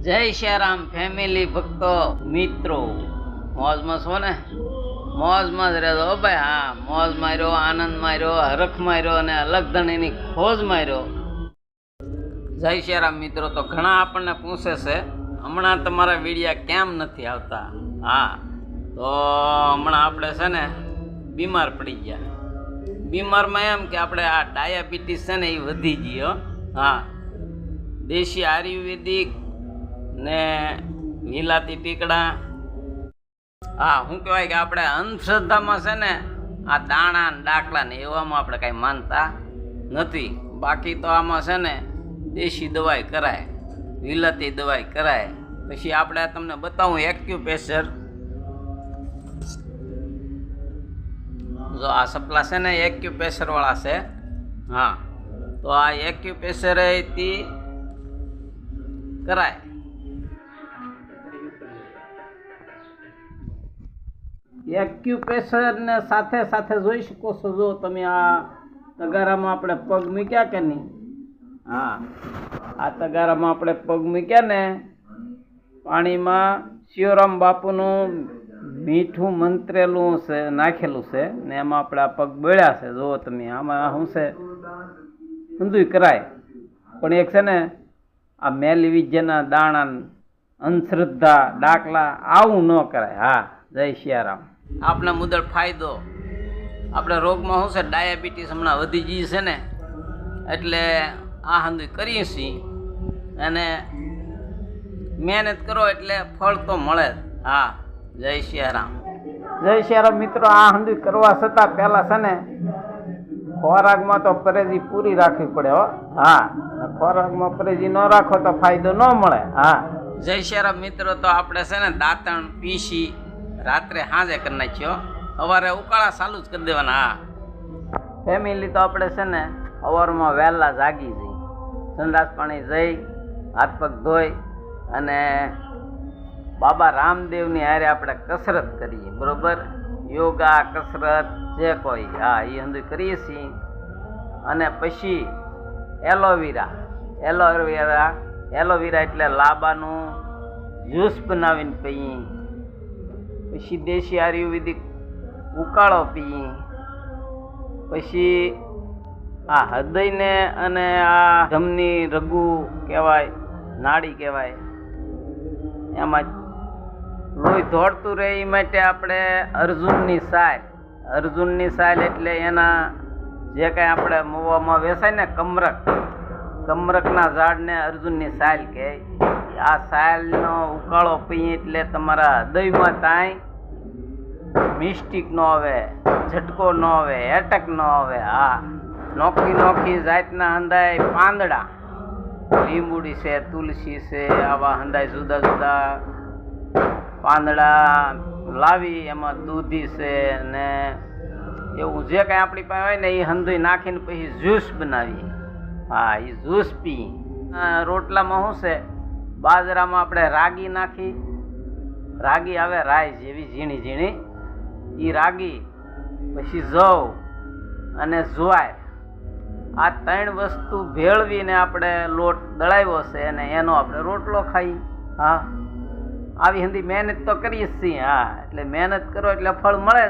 જય શ્યારામ ફેમિલી ભક્તો મિત્રો, મોજમાં છો ને? મોજમાં જ રહેજો ભાઈ. હા, મોજ માર્યો, આનંદ માર્યો, હરખ માર્યો અને અલગ ધણીની ખોજ માર્યો. જય શ્યારામ મિત્રો. તો ઘણા આપણને પૂછે છે હમણાં તમારા વિડીયા કેમ નથી આવતા. હા, તો હમણાં આપણે છે ને બીમાર પડી ગયા. બીમારમાં એમ કે આપણે આ ડાયાબિટીસ છે ને એ વધી ગઈ. હા, દેશી આયુર્વેદિક ને વિલાતી ટીકડા. હા, શું કહેવાય કે આપણે અંધશ્રદ્ધામાં છે ને આ દાણા ને ડાકલા ને એવામાં આપણે કાંઈ માનતા નથી. બાકી તો આમાં છે ને દેશી દવાઈ કરાય, વિલાતી દવાઈ કરાય. પછી આપણે તમને બતાવું એક્યુપ્રેશર. જો આ સપલા છે ને એક્યુપ્રેશર વાળા છે. હા, તો આ એક્યુપ્રેશર એથી કરાય. એક્યુપ્રેશર ને સાથે સાથે જોઈ શકો છો. જો તમે આ તગારામાં આપણે પગ મૂક્યા કે નહીં? હા, આ તગારામાં આપણે પગ મૂક્યા ને પાણીમાં શિવરામ બાપુનું મીઠું મંત્રેલું છે, નાખેલું છે ને એમાં આપણે આ પગ બોળ્યા છે. જુઓ તમે, આમાં શું છે ઊંધું કરાય. પણ એક છે ને આ મેલી વિજ્ઞાના દાણા, અંધશ્રદ્ધા, ડાકલા આવું ન કરાય. હા, જય સિયારામ. આપણે મુદળ ફાયદો, આપણે રોગમાં શું છે ડાયાબિટીસ હમણાં વધી ગઈ છે ને, એટલે આ હંધું કરીએ છીએ અને મહેનત કરો એટલે ફળ તો મળે. હા, જય સિયારામ. જય સિયારામ મિત્રો. આ હંધું કરવા છતાં પહેલાં છે ને ખોરાકમાં તો પરેજી પૂરી રાખવી પડે. હા, ખોરાકમાં પરેજી ન રાખો તો ફાયદો ન મળે. હા, જય સિયારામ મિત્રો. તો આપણે છે ને દાંતણ પીસી રાત્રે સાંજે કરી નાખ્યો, સવારે ઉકાળા ચાલુ જ કરી દેવાના. હા, ફેમિલી તો આપણે છે ને સવારમાં વહેલા જાગી જઈ, સંડાસ પાણી જઈ, હાથ પગ ધોઈ અને બાબા રામદેવની હારે આપણે કસરત કરીએ. બરોબર? યોગા, કસરત જે કોઈ. હા, એ બધું કરીએ છીએ. અને પછી એલોવેરા એટલે લાંબાનું જ્યુસ બનાવીને પીએ. પછી દેશી આયુર્વેદિક ઉકાળો પીએ. પછી આ હૃદયને અને આ ધમની રગુ કહેવાય, નાડી કહેવાય, એમાં લોહી દોડતું રહે એ માટે આપણે અર્જુનની સાલ એટલે એના જે કાંઈ આપણે મોવામાં વેસાય ને કમરકના ઝાડને અર્જુનની સાલ કહે. આ સાલનો ઉકાળો પીએ એટલે તમારા હૃદયમાં કાંઈ મિસ્ટેક ન આવે, ઝટકો ન આવે, એટેક ન આવે. હા, નોખી જાતના હંધાય પાંદડા, લીંબુડી છે, તુલસી છે, આવા હંધાય જુદા જુદા પાંદડા લાવી એમાં દૂધી છે ને એવું જે કાંઈ આપણી પાસે હોય ને એ હંધુય નાખીને પછી જ્યુસ બનાવીએ. હા, એ જ્યુસ પી. રોટલામાં શું છે બાજરામાં આપણે રાગી નાખી, રાગી આવે રાઈ જેવી ઝીણી ઝીણી, એ રાગી, પછી જવ અને જ્વાય, આ ત્રણ વસ્તુ ભેળવીને આપણે લોટ દળાવ્યો છે અને એનો આપણે રોટલો ખાઈ. હા, આવી હંધી મહેનત તો કરીએ જ છીએ. હા, એટલે મહેનત કરો એટલે ફળ મળે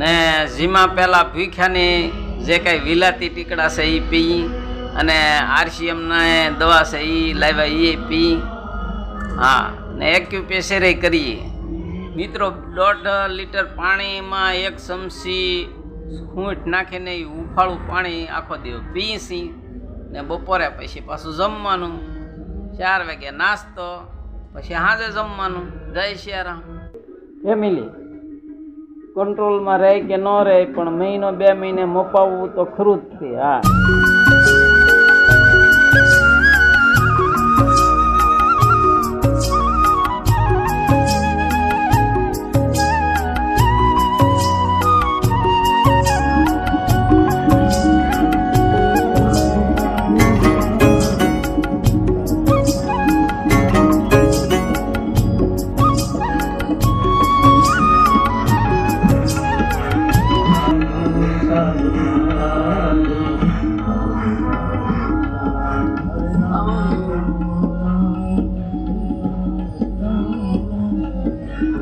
ને. જીમાં પહેલા ભૂખ્યાની જે કાંઈ વિલાતી ટીકડા છે એ પી અને આરસીએમના દવા છે એ લાવ્યા એ પી. હા, ને એક્યુપ્રેશર કરીએ મિત્રો. 1.5 લીટર પાણીમાં 1 ચમચી સૂંઠ નાખીને ઉફાળું પાણી આખો દિવસ પીસી ને બપોરે પછી પાછું જમવાનું. 4 વાગે નાસ્તો, પછી સાંજે જમવાનું. જય સિયારામ. ફેમિલી કંટ્રોલમાં રહે કે ન રહે પણ મહિનો 2 મહિને મપાવવું તો ખરું જ છે. હા,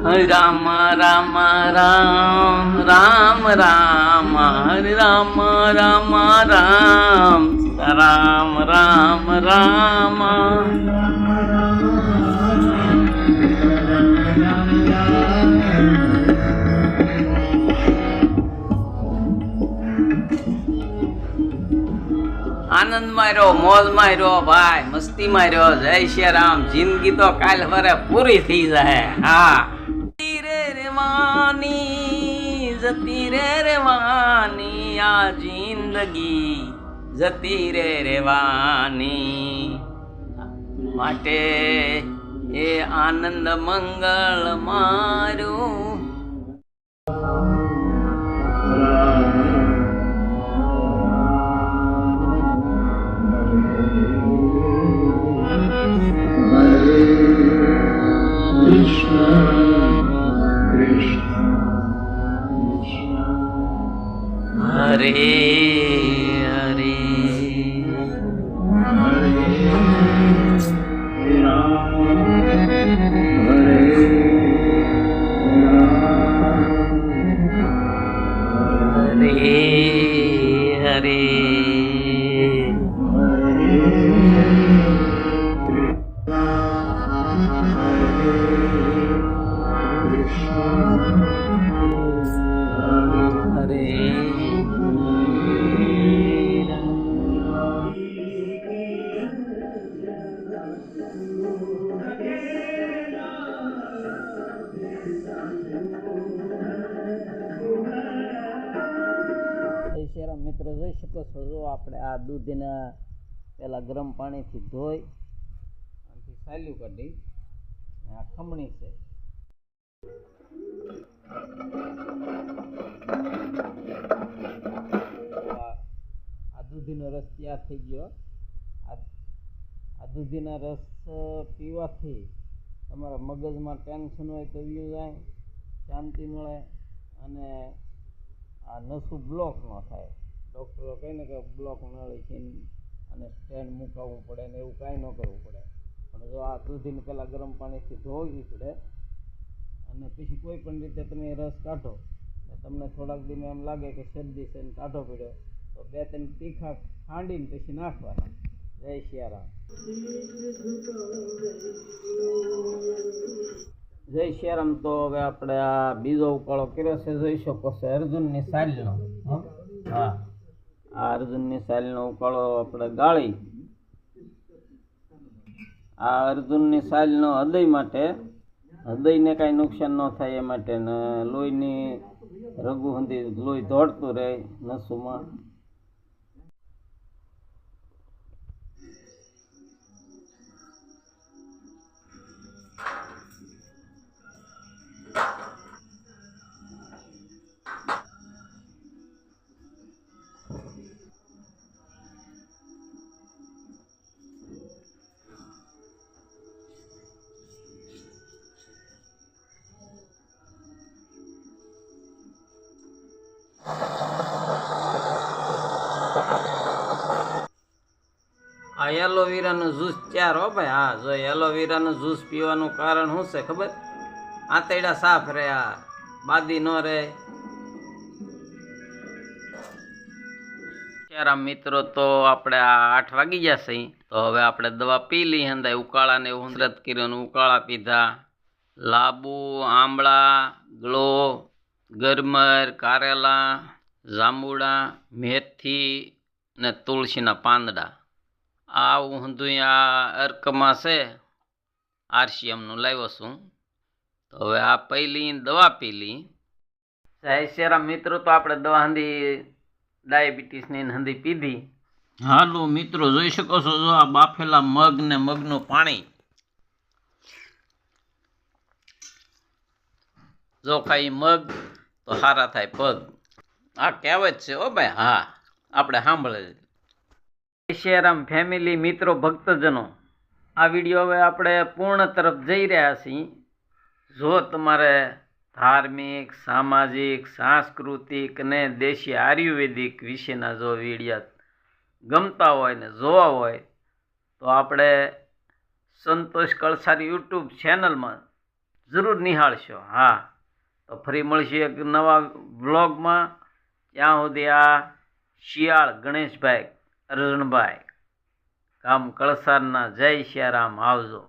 હરે રામ રામ રામ રામ રામ હરે રામ રામ રામ રામ રામ રામ આનંદ માર્યો, મોજ માર્યો ભાઈ, મસ્તી માર્યો. જય શ્રી રામ. જિંદગી તો કાલ વરે પૂરી થઈ જાય. હા, જતી રે રેવાની આ જિંદગી, જતી રે રેવાની માટે એ આનંદ મંગળ મારું. હરે હરે હરે મિત્રો જોઈ શકો છો. જો આપણે આ દૂધને પેલા ગરમ પાણીથી ધોઈ આનાથી સાલ્યું કાઢી, આ ખમણી છે. આ દૂધીનો રસ તૈયાર થઈ ગયો. આ દૂધીના રસ પીવાથી તમારા મગજમાં ટેન્શન હોય તો વ્યુ જાય, શાંતિ મળે અને આ નસું બ્લોક ન થાય. ડૉક્ટરો કહે ને કે બ્લોક નળી છે અને સ્ટેન્ડ મૂકાવવું પડે ને એવું કાંઈ ન કરવું પડે. પણ જો આ દૂધીને પહેલાં ગરમ પાણીથી ધોવી પડે અને પછી કોઈ પણ રીતે તમે રસ કાઢો ને તમને થોડાક દીમાં એમ લાગે કે શરદી છે ને કાઢો પીડ્યો તો 2-3 તીખા ખાંડીને પછી નાખવાના. જય સિયારામ. જય સિયારામ. તો હવે આપણે આ બીજો ઉકાળો કર્યો છે, જોઈ શકો છો અર્જુનની સાલનો. હા, આ અર્જુનની સાલનો ઉકાળો આપણે ગાળી. આ અર્જુનની સાલનો હૃદય માટે, હૃદયને કાંઈ નુકસાન ન થાય એ માટે ને લોહીની રગુ સુધી લોહી દોડતું રહે નસુમાં. આ એલોવેરાનું જ્યુસ તૈયાર હો ભાઈ. હા, જો એલોવેરાનું જ્યુસ પીવાનું કારણ શું છે ખબર? આંતરડા સાફ રહે, આ બાદી ન રહે. આરામ મિત્રો, તો આપણે આ 8 વાગી જશે તો હવે આપણે દવા પી લઈ. હંદાય ઉકાળાને એવું હંદરત કર્યું, ઉકાળા પીધા. લાંબુ, આંબળા, ગળો, ગરમર, કારેલા, જાંબુડા, મેથી ને તુલસીના પાંદડા. આવું હંધું આ અર્કમાં છે, આરસીએમનું લાવ્યો છું. તો હવે આ પહેલી દવા પી લી. જય શ્રી મિત્રો, તો આપણે દવા હંધી ડાયાબિટીસની હંધી પીધી. હાલો મિત્રો, જોઈ શકો છો જો આ બાફેલા મગ ને મગનું પાણી. જો ખાઈ મગ તો સારા થાય પગ. આ કહેવત છે ઓ ભાઈ. હા, આપણે સાંભળે. શ્રીરામ ફેમિલી, મિત્રો, ભક્તજનો, આ વિડીયો હવે આપણે પૂર્ણ તરફ જઈ રહ્યા છીએ. જો તમારે ધાર્મિક, સામાજિક, સાંસ્કૃતિક અને દેશી આયુર્વેદિક વિશેના જો વિડીયો ગમતા હોય ને જોવા હોય તો આપણે સંતોષ કળસારી યુટ્યુબ ચેનલમાં જરૂર નિહાળશો. હા, તો ફરી મળશું એક નવા વ્લોગમાં. ત્યાં સુધી આ શિયાળ ગણેશભાઈ અર્જુનભાઈ ગામ કળસારના જય સિયારામ આવજો.